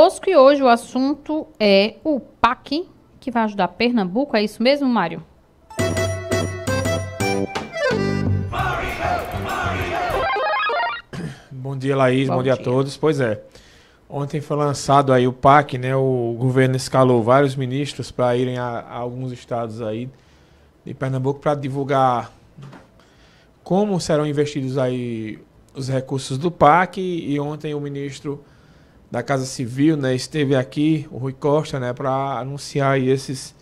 conosco e hoje o assunto é o PAC, que vai ajudar Pernambuco. É isso mesmo, Mário? Bom dia, Laís. Bom dia a todos. Pois é, ontem foi lançado aí o PAC, né? O governo escalou vários ministros para irem a alguns estados aí de Pernambuco para divulgar como serão investidos aí os recursos do PAC. E ontem o ministro da Casa Civil, né, esteve aqui, o Rui Costa, né, para anunciar aí esses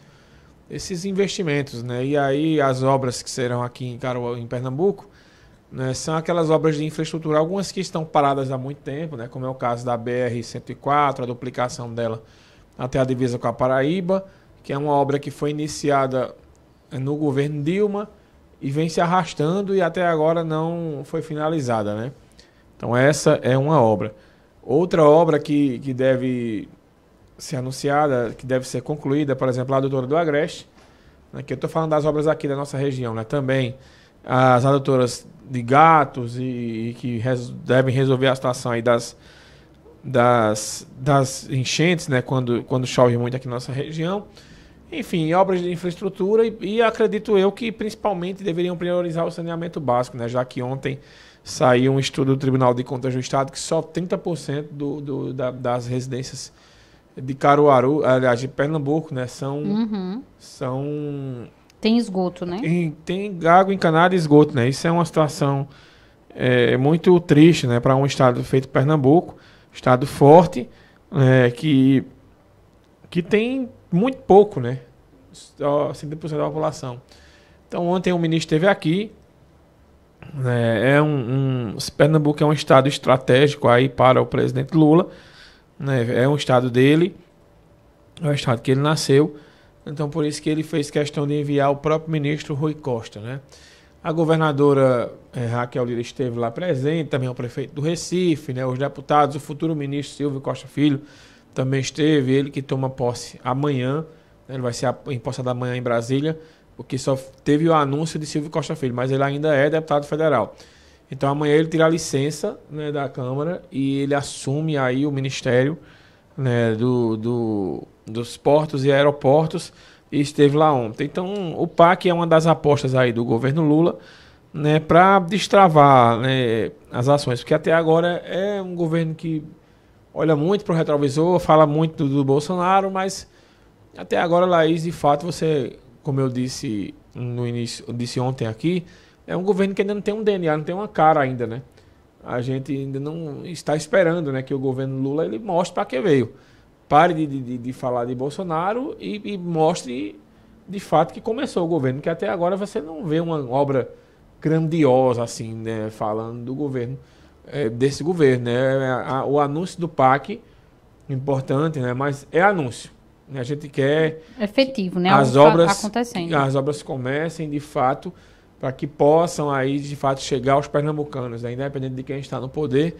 investimentos, né? E aí as obras que serão aqui em Pernambuco, né, são aquelas obras de infraestrutura, algumas que estão paradas há muito tempo, né, como é o caso da BR-104, a duplicação dela até a divisa com a Paraíba, que é uma obra que foi iniciada no governo Dilma e vem se arrastando e até agora não foi finalizada, né? Então essa é uma obra. Outra obra que deve ser anunciada, que deve ser concluída, por exemplo, a adutora do Agreste, né, que eu estou falando das obras aqui da nossa região, né, também as adutoras de Gatos e que devem resolver a situação aí das enchentes, né, quando chove muito aqui na nossa região. Enfim, obras de infraestrutura e acredito eu que principalmente deveriam priorizar o saneamento básico, né, já que ontem saiu um estudo do Tribunal de Contas do Estado que só 30% das residências de Caruaru, aliás, de Pernambuco, né, são tem esgoto, né? Tem água encanada e esgoto, né? Isso é uma situação muito triste, né, para um estado feito Pernambuco, estado forte, que tem muito pouco, né? Só 50% da população. Então ontem o ministro esteve aqui. Pernambuco é um estado estratégico aí para o presidente Lula, né? É um estado dele, é um estado que ele nasceu. Então, por isso que ele fez questão de enviar o próprio ministro Rui Costa, né? A governadora Raquel Lira esteve lá presente, também o prefeito do Recife, né? Os deputados, o futuro ministro Silvio Costa Filho também esteve, ele que toma posse amanhã, né? Ele vai ser empossado amanhã em Brasília, porque só teve o anúncio de Silvio Costa Filho, mas ele ainda é deputado federal. Então, amanhã ele tira a licença, né, da Câmara e ele assume aí o Ministério, né, dos portos e aeroportos, e esteve lá ontem. Então, o PAC é uma das apostas aí do governo Lula, né, para destravar, né, as ações, porque até agora é um governo que olha muito para o retrovisor, fala muito do Bolsonaro, mas até agora, Laís, de fato, você, como eu disse no início, eu disse ontem aqui, é um governo que ainda não tem um DNA, não tem uma cara ainda, né? A gente ainda não está esperando, né, que o governo Lula ele mostre para que veio. Pare de falar de Bolsonaro e mostre de fato que começou o governo, que até agora você não vê uma obra grandiosa assim, né, falando do governo, desse governo, né? O anúncio do PAC, importante, né, mas é anúncio. A gente quer efetivo, né? As obras acontecendo. As obras comecem de fato para que possam aí de fato chegar aos pernambucanos, né? Independente de quem está no poder,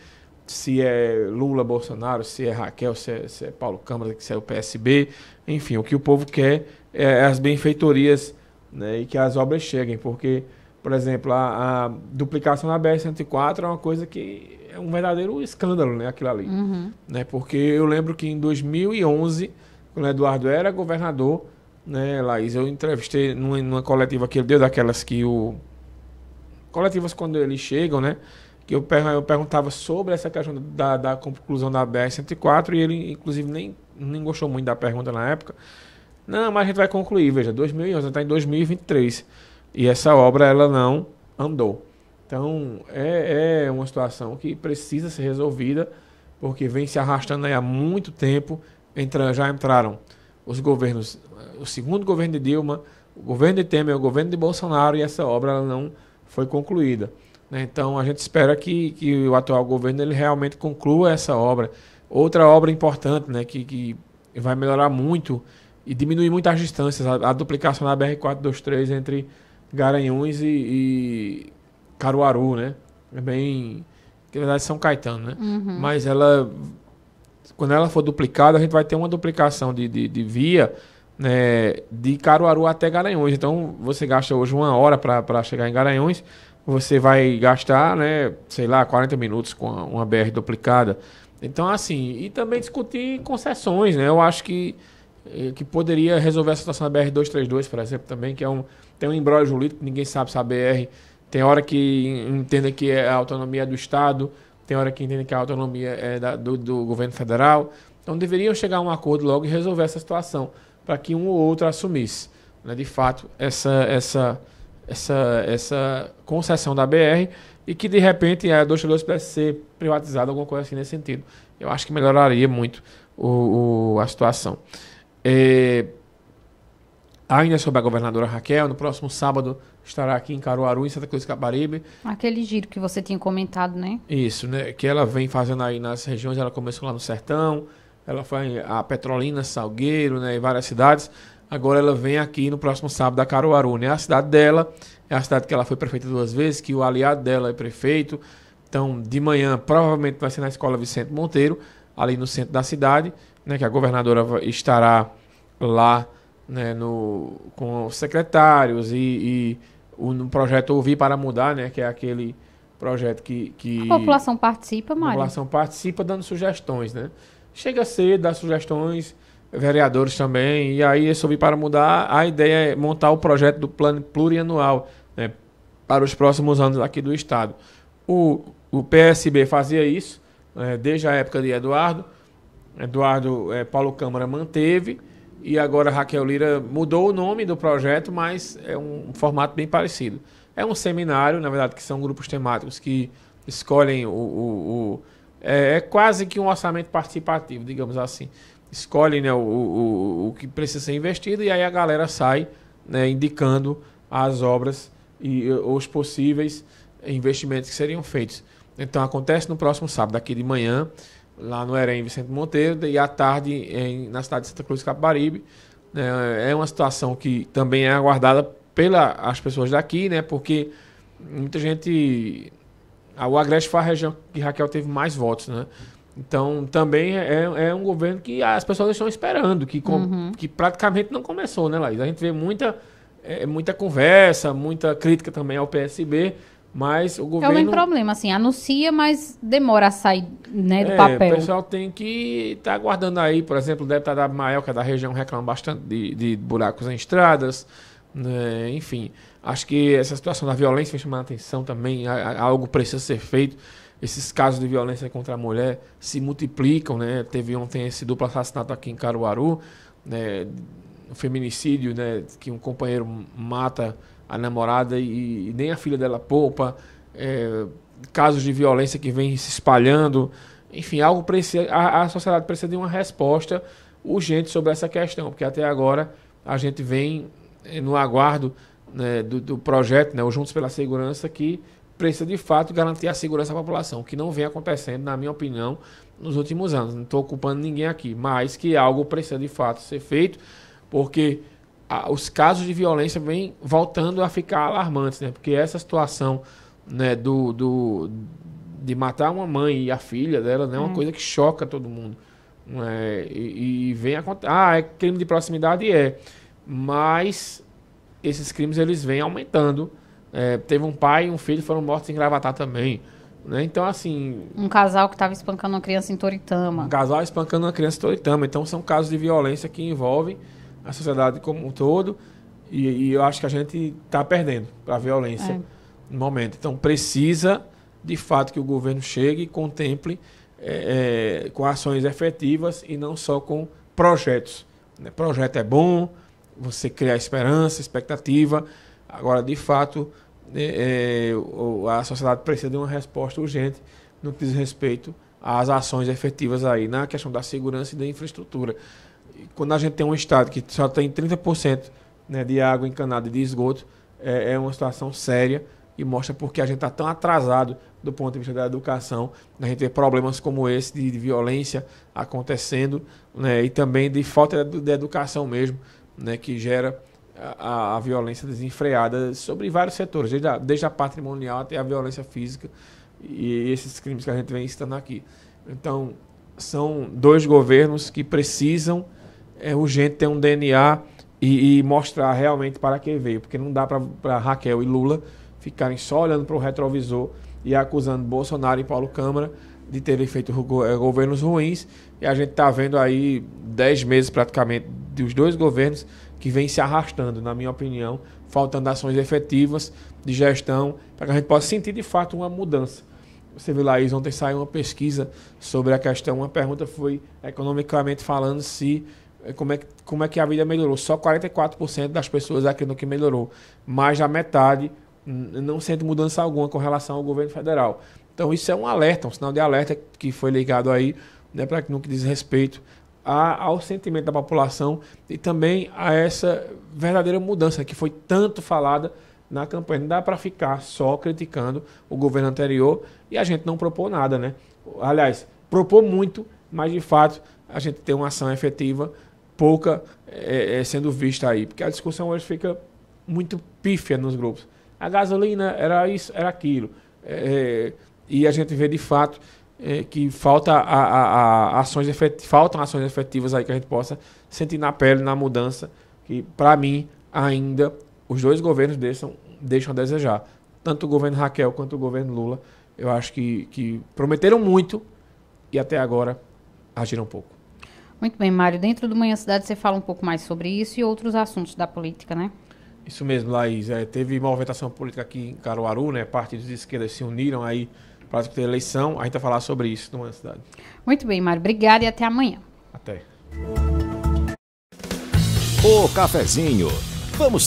se é Lula, Bolsonaro, se é Raquel, se é Paulo Câmara, se é o PSB, enfim, o que o povo quer é as benfeitorias, né, e que as obras cheguem, porque, por exemplo, a duplicação da BR-104 é uma coisa que é um verdadeiro escândalo, né, aquilo ali, né, porque eu lembro que em 2011, quando o Eduardo era governador, né, Laís, eu entrevistei numa coletiva que ele deu, daquelas que coletivas quando eles chegam, né, que eu perguntava sobre essa questão da conclusão da BR-104 e ele, inclusive, nem gostou muito da pergunta na época. Não, mas a gente vai concluir, veja, 2011, está em 2023 e essa obra ela não andou. Então, é uma situação que precisa ser resolvida, porque vem se arrastando aí há muito tempo. Já entraram os governos, o segundo governo de Dilma, o governo de Temer, o governo de Bolsonaro, e essa obra ela não foi concluída, né? Então, a gente espera que o atual governo ele realmente conclua essa obra. Outra obra importante, né, que vai melhorar muito e diminuir muito as distâncias, a duplicação da BR-423 entre Garanhuns e Caruaru, né? É bem... que na verdade São Caetano, né? Mas quando ela for duplicada, a gente vai ter uma duplicação de via, né, de Caruaru até Garanhuns. Então, você gasta hoje 1 hora para chegar em Garanhuns, você vai gastar, né, sei lá, 40 minutos com uma BR duplicada. Então, assim, e também discutir concessões, né? Eu acho que poderia resolver a situação da BR-232, por exemplo, também, que tem um imbróglio jurídico, ninguém sabe se a BR tem hora que entenda que a autonomia é do Estado, tem hora que entenda que a autonomia é do governo federal. Então, deveriam chegar a um acordo logo e resolver essa situação, para que um ou outro assumisse, né, de fato, essa concessão da BR e que, de repente, a 232 pudesse ser privatizada, alguma coisa assim nesse sentido. Eu acho que melhoraria muito a situação. Ainda sobre a governadora Raquel, no próximo sábado estará aqui em Caruaru, em Santa Cruz do Capibaribe. Aquele giro que você tinha comentado, né? Isso, né? Que ela vem fazendo aí nas regiões, ela começou lá no Sertão, ela foi a Petrolina, Salgueiro, né, em várias cidades. Agora ela vem aqui no próximo sábado a Caruaru, né? A cidade dela é a cidade que ela foi prefeita 2 vezes, que o aliado dela é prefeito. Então, de manhã, provavelmente vai ser na Escola Vicente Monteiro, ali no centro da cidade, né? Que a governadora estará lá, né, com os secretários no projeto Ouvir para Mudar, né? Que é aquele projeto que A população participa, a Mário? população participa dando sugestões, né? Chega cedo, dá sugestões, vereadores também, e aí esse Ouvir para Mudar, a ideia é montar o projeto do plano plurianual, né, para os próximos anos aqui do Estado. O PSB fazia isso, desde a época de Eduardo Paulo Câmara manteve, e agora Raquel Lira mudou o nome do projeto, mas é um formato bem parecido. É um seminário, na verdade, que são grupos temáticos que escolhem é quase que um orçamento participativo, digamos assim. Escolhem, né, o que precisa ser investido e aí a galera sai, né, indicando as obras e os possíveis investimentos que seriam feitos. Então acontece no próximo sábado, aqui de manhã, lá no Erém Vicente Monteiro, e à tarde na cidade de Santa Cruz do Capibaribe. É uma situação que também é aguardada pelas pessoas daqui, né, porque muita gente... O Agreste foi a região que Raquel teve mais votos, né? Então, também é um governo que as pessoas estão esperando, que praticamente não começou, né, Laís? A gente vê muita conversa, muita crítica também ao PSB, mas o governo... É o mesmo problema, assim, anuncia, mas demora a sair, né, do papel. O pessoal tem que estar aguardando aí, por exemplo, o deputado Abimael, que é da região, reclama bastante de buracos em estradas, né? Enfim, acho que essa situação da violência vem chamando a atenção também, algo precisa ser feito. Esses casos de violência contra a mulher se multiplicam, né? Teve ontem esse duplo assassinato aqui em Caruaru, né? Um feminicídio, né? Que um companheiro mata a namorada e nem a filha dela poupa. Casos de violência que vêm se espalhando. Enfim, algo precisa, a sociedade precisa de uma resposta urgente sobre essa questão, porque até agora a gente vem no aguardo, né, do projeto, né, o Juntos pela Segurança, que precisa de fato garantir a segurança da população, que não vem acontecendo, na minha opinião, nos últimos anos. Não estou ocupando ninguém aqui, mas que algo precisa de fato ser feito, porque os casos de violência vêm voltando a ficar alarmantes, né? Porque essa situação, né, de matar uma mãe e a filha dela, né, é uma coisa que choca todo mundo. E vem acontecer. É crime de proximidade, mas esses crimes eles vêm aumentando. Teve um pai e um filho que foram mortos em Gravatá também, né? Então, assim... Um casal que estava espancando uma criança em Toritama. Um casal espancando uma criança em Toritama. Então, são casos de violência que envolvem a sociedade como um todo. E eu acho que a gente está perdendo para a violência no momento. Então, precisa, de fato, que o governo chegue e contemple com ações efetivas e não só com projetos, né? Projeto é bom, você cria esperança, expectativa. Agora, de fato, a sociedade precisa de uma resposta urgente no que diz respeito às ações efetivas aí na questão da segurança e da infraestrutura. E quando a gente tem um estado que só tem 30%, né, de água encanada e de esgoto, é uma situação séria e mostra porque a gente está tão atrasado do ponto de vista da educação. A gente vê problemas como esse de violência acontecendo, né, e também de falta de educação mesmo, né, que gera a violência desenfreada sobre vários setores, desde a patrimonial até a violência física e esses crimes que a gente vem estando aqui. Então, são 2 governos que precisam urgente ter um DNA e mostrar realmente para que veio, porque não dá para Raquel e Lula ficarem só olhando para o retrovisor e acusando Bolsonaro e Paulo Câmara de terem feito governos ruins, e a gente está vendo aí 10 meses praticamente dos dois governos que vêm se arrastando, na minha opinião, faltando ações efetivas de gestão para que a gente possa sentir de fato uma mudança. Você viu, Laís, ontem saiu uma pesquisa sobre a questão, uma pergunta foi, economicamente falando, como é que a vida melhorou. Só 44% das pessoas acreditam que melhorou, mais da metade não sente mudança alguma com relação ao governo federal. Então isso é um alerta, um sinal de alerta que foi ligado aí, né, para no que diz respeito ao sentimento da população e também a essa verdadeira mudança que foi tanto falada na campanha. Não dá para ficar só criticando o governo anterior e a gente não propor nada, né? Aliás, propor muito, mas de fato a gente tem uma ação efetiva, pouca sendo vista aí, porque a discussão hoje fica muito pífia nos grupos. A gasolina era isso, era aquilo. E a gente vê de fato que faltam ações efetivas aí que a gente possa sentir na pele, na mudança, que para mim ainda os dois governos deixam a desejar. Tanto o governo Raquel quanto o governo Lula, eu acho que prometeram muito e até agora agiram pouco. Muito bem, Mário. Dentro do Manhã Cidade você fala um pouco mais sobre isso e outros assuntos da política, né? Isso mesmo, Laís. Teve movimentação política aqui em Caruaru, né? Partidos de esquerda se uniram aí para discutir a eleição. A gente vai falar sobre isso no Manhã Cidade. Muito bem, Mário. Obrigada e até amanhã. Até. O cafezinho. Vamos